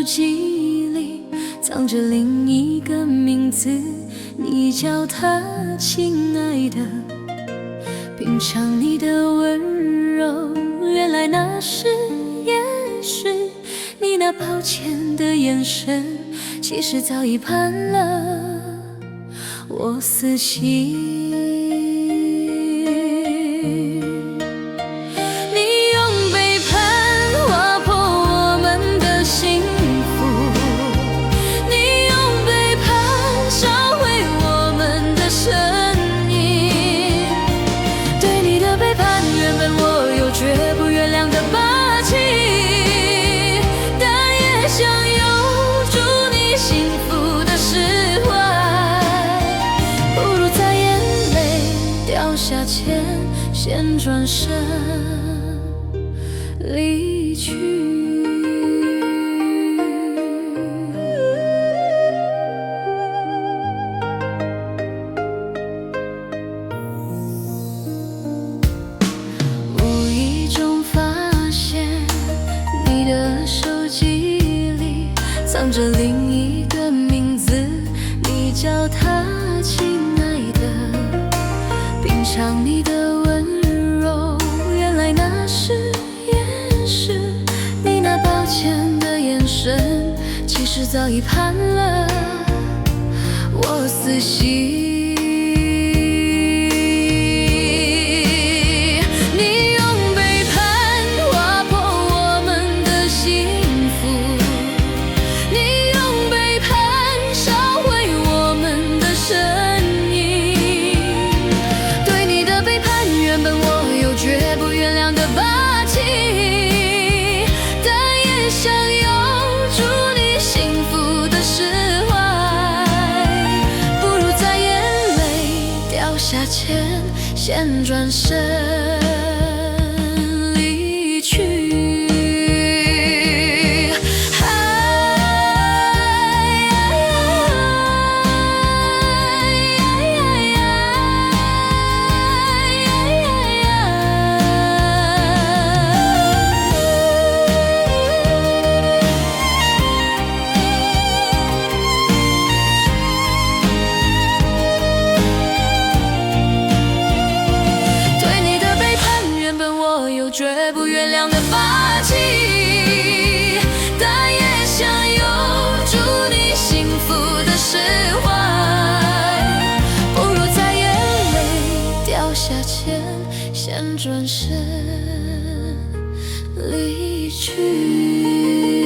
机里藏着另一个名字，你叫他亲爱的。品尝你的温柔，原来那时也是你那抱歉的眼神，其实早已判了我死刑。下前，先转身离去。无意中发现你的手机里藏着另一个名字，你叫他亲爱的。品尝你的温柔，原来那时也是你那抱歉的眼神，其实早已判了我死刑。你用背叛划破我们的幸福，你用背叛烧毁我们的生绝不原谅的霸气，但也想有祝你幸福的释怀。不如在眼泪掉下前，先转身离去。绝不原谅的霸气，但也想有祝你幸福的释怀。不如在眼泪掉下前，先转身离去。